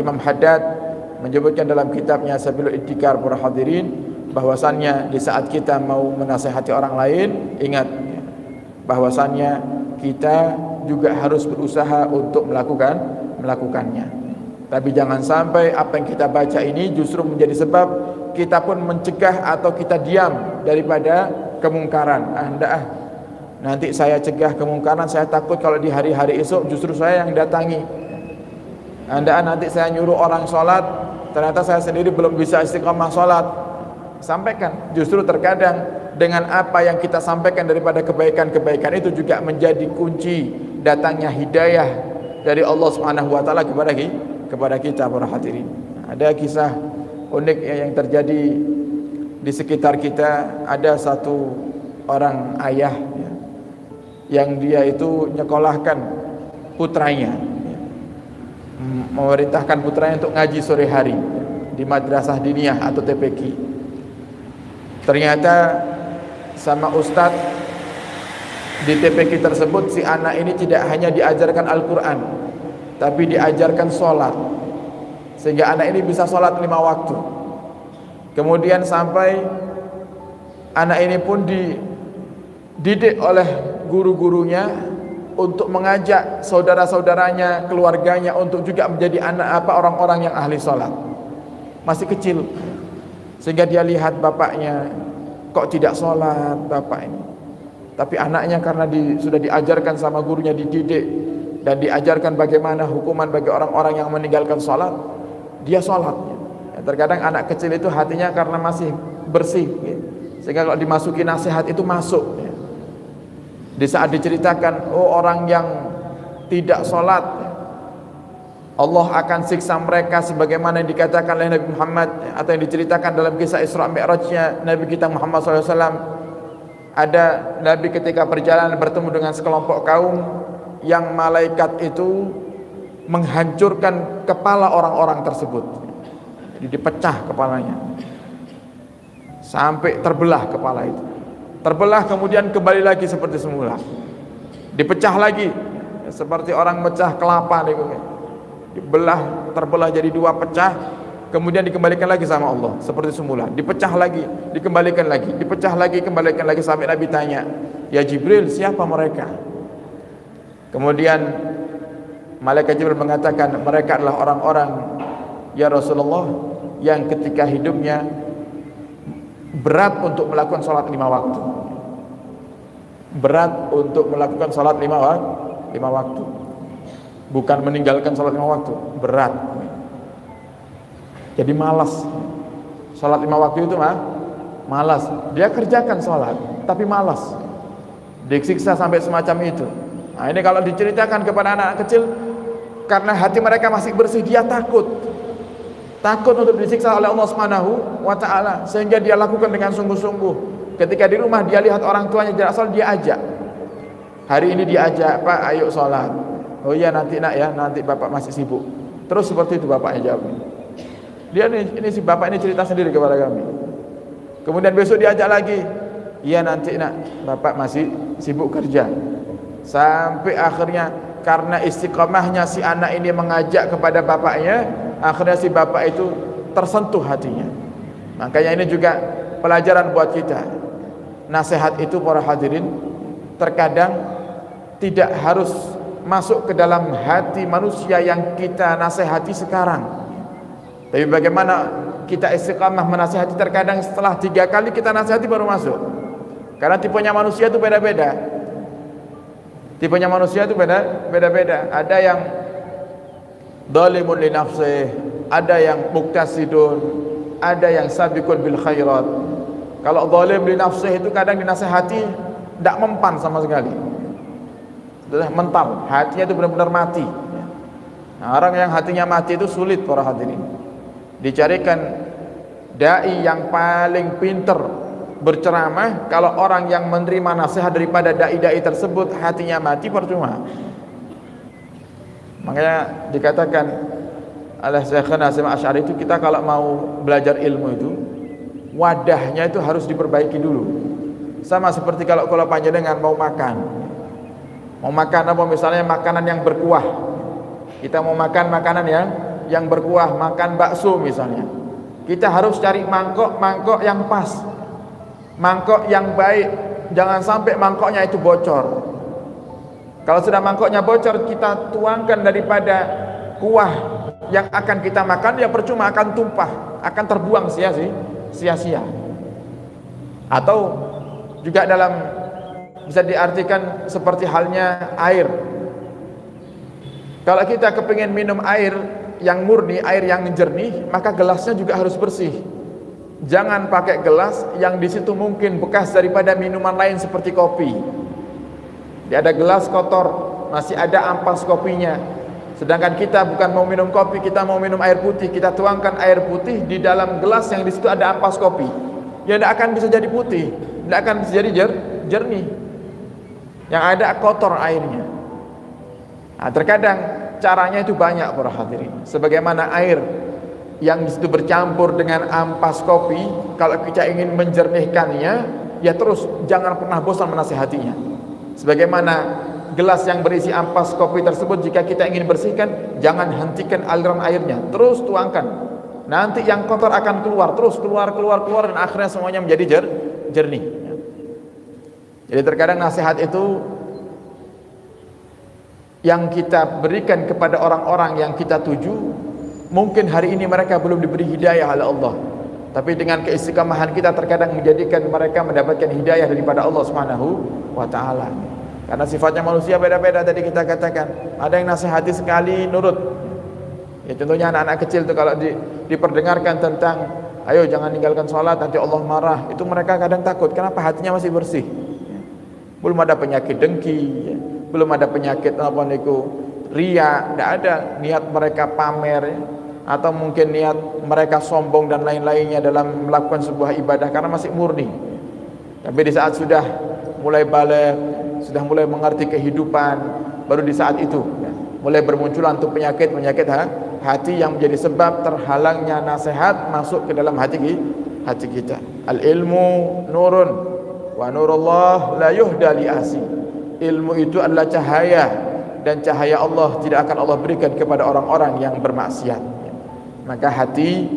Al-Imam Haddad menyebutkan dalam kitabnya Sabilul Iddikar para hadirin, bahwasannya di saat kita mau menasihati orang lain, ingat bahwasannya kita juga harus berusaha untuk melakukannya. Tapi jangan sampai apa yang kita baca ini justru menjadi sebab kita pun mencegah atau kita diam daripada kemungkaran. Nanti saya cegah kemungkaran, saya takut kalau di hari-hari esok justru saya yang datangi. Nanti saya nyuruh orang sholat, ternyata saya sendiri belum bisa istiqamah sholat. Sampaikan, justru terkadang dengan apa yang kita sampaikan daripada kebaikan-kebaikan itu juga menjadi kunci datangnya hidayah dari Allah Subhanahu wa taala kepada kita para hadirin. Ada kisah unik yang terjadi di sekitar kita. Ada satu orang ayah yang dia itu nyekolahkan putranya, memerintahkan putranya untuk ngaji sore hari di madrasah diniyah atau TPQ. Ternyata sama ustadz di TPQ tersebut, si anak ini tidak hanya diajarkan Al-Quran, tapi diajarkan sholat, sehingga anak ini bisa sholat 5 waktu. Kemudian sampai anak ini pun dididik oleh guru-gurunya untuk mengajak saudara-saudaranya, keluarganya untuk juga menjadi orang-orang yang ahli sholat. Masih kecil, sehingga dia lihat bapaknya kok tidak sholat bapak ini, tapi anaknya karena sudah diajarkan sama gurunya, dididik dan diajarkan bagaimana hukuman bagi orang-orang yang meninggalkan sholat, dia sholat. Terkadang anak kecil itu hatinya karena masih bersih, sehingga kalau dimasuki nasihat itu masuk. Di saat diceritakan, orang yang tidak sholat, Allah akan siksa mereka sebagaimana yang dikatakan oleh Nabi Muhammad, atau yang diceritakan dalam kisah Isra Mi'rajnya Nabi kita Muhammad SAW. Ada Nabi ketika perjalanan bertemu dengan sekelompok kaum yang malaikat itu menghancurkan kepala orang-orang tersebut. Jadi dipecah kepalanya sampai terbelah kepala itu. Terbelah kemudian kembali lagi seperti semula. Dipecah lagi seperti orang mecah kelapa nih, terbelah jadi 2 pecah, kemudian dikembalikan lagi sama Allah seperti semula. Dipecah lagi, dikembalikan lagi, dipecah lagi, kembalikan lagi, sampai Nabi tanya, "Ya Jibril, siapa mereka?" Kemudian malaikat Jibril mengatakan, "Mereka adalah orang-orang, ya Rasulullah, yang ketika hidupnya berat untuk melakukan sholat 5 waktu. Berat untuk melakukan sholat 5 waktu. Bukan meninggalkan sholat 5 waktu, berat. Jadi malas. Sholat 5 waktu itu malas. Dia kerjakan sholat, tapi malas. Disiksa sampai semacam itu. Nah, ini kalau diceritakan kepada anak kecil, karena hati mereka masih bersih, dia takut untuk disiksa oleh Allah Subhanahu wa taala, sehingga dia lakukan dengan sungguh-sungguh. Ketika di rumah dia lihat orang tuanya tidak sholat, dia ajak. Hari ini dia ajak, "Pak, ayo sholat." "Oh iya, nanti nak ya, nanti bapak masih sibuk." Terus seperti itu bapaknya jawab. Dia ini si bapak ini cerita sendiri kepada kami. Kemudian besok diajak lagi, "Iya nanti nak, bapak masih sibuk kerja." Sampai akhirnya karena istiqamahnya si anak ini mengajak kepada bapaknya, akhirnya si bapak itu tersentuh hatinya. Makanya ini juga pelajaran buat kita. Nasihat itu para hadirin terkadang tidak harus masuk ke dalam hati manusia yang kita nasihati sekarang. Tapi bagaimana kita istiqamah menasihati, terkadang setelah 3 kali kita nasihati baru masuk. Karena tipenya manusia itu beda-beda. Beda-beda. Ada yang zalimun li nafsih, ada yang muktasidun, ada yang sabiqun bil khairat. Kalau zalim li nafsih itu kadang dinasihati tidak mempan sama sekali. Sudah mental, hatinya itu benar-benar mati. Nah, orang yang hatinya mati itu sulit para hadirin. Dicarikan dai yang paling pinter berceramah, kalau orang yang menerima nasihat daripada dai-dai tersebut hatinya mati, percuma. Makanya dikatakan oleh Syekhana Hasyim Asy'ari itu, kita kalau mau belajar ilmu itu wadahnya itu harus diperbaiki dulu. Sama seperti kalau panjenengan mau makan apa, misalnya makanan yang berkuah, kita mau makan makanan yang berkuah, makan bakso misalnya, kita harus cari mangkok yang pas, mangkok yang baik. Jangan sampai mangkoknya itu bocor. Kalau sudah mangkoknya bocor, kita tuangkan daripada kuah yang akan kita makan, ya percuma, akan tumpah, akan terbuang sia-sia. Atau juga bisa diartikan seperti halnya air. Kalau kita kepingin minum air yang murni, air yang jernih, maka gelasnya juga harus bersih. Jangan pakai gelas yang di situ mungkin bekas daripada minuman lain seperti kopi. Dia ada gelas kotor, masih ada ampas kopinya. Sedangkan kita bukan mau minum kopi, kita mau minum air putih. Kita tuangkan air putih di dalam gelas yang di situ ada ampas kopi. Ya tidak akan bisa jadi putih, tidak akan bisa jadi jernih. Yang ada kotor airnya. Nah, terkadang caranya itu banyak para hadirin. Sebagaimana air yang disitu bercampur dengan ampas kopi, kalau kita ingin menjernihkannya, ya terus jangan pernah bosan menasihatinya. Sebagaimana gelas yang berisi ampas kopi tersebut, jika kita ingin bersihkan, jangan hentikan aliran airnya, terus tuangkan. Nanti yang kotor akan keluar, terus keluar, dan akhirnya semuanya menjadi jernih. Jadi terkadang nasihat itu yang kita berikan kepada orang-orang yang kita tuju, mungkin hari ini mereka belum diberi hidayah oleh Allah, tapi dengan keistiqamahan kita terkadang menjadikan mereka mendapatkan hidayah daripada Allah Subhanahu wa ta'ala. Karena sifatnya manusia beda-beda. Tadi kita katakan, ada yang nasihati sekali nurut. Ya contohnya anak-anak kecil itu kalau diperdengarkan tentang ayo jangan tinggalkan sholat nanti Allah marah, itu mereka kadang takut. Kenapa? Hatinya masih bersih, belum ada penyakit dengki, belum ada penyakit ria, tidak ada niat mereka pamer, atau mungkin niat mereka sombong dan lain-lainnya dalam melakukan sebuah ibadah, karena masih murni. Tapi di saat sudah mulai balik, sudah mulai mengerti kehidupan, baru di saat itu mulai bermunculan untuk penyakit hati yang menjadi sebab terhalangnya nasihat masuk ke dalam hati kita. Al ilmu nurun wa nurullah la yuhda li asi. Ilmu itu adalah cahaya, dan cahaya Allah tidak akan Allah berikan kepada orang-orang yang bermaksiat. Maka hati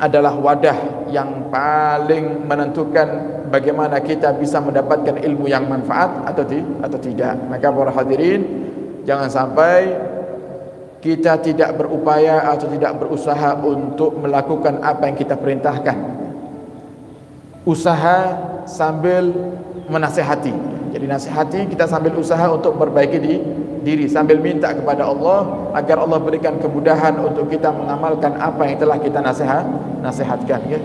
adalah wadah yang paling menentukan bagaimana kita bisa mendapatkan ilmu yang manfaat atau tidak. Maka para hadirin, jangan sampai kita tidak berupaya atau tidak berusaha untuk melakukan apa yang kita perintahkan. Usaha sambil menasihati. Jadi nasihati kita sambil usaha untuk memperbaiki diri, sambil minta kepada Allah agar Allah berikan kemudahan untuk kita mengamalkan apa yang telah kita nasihatkan, ya.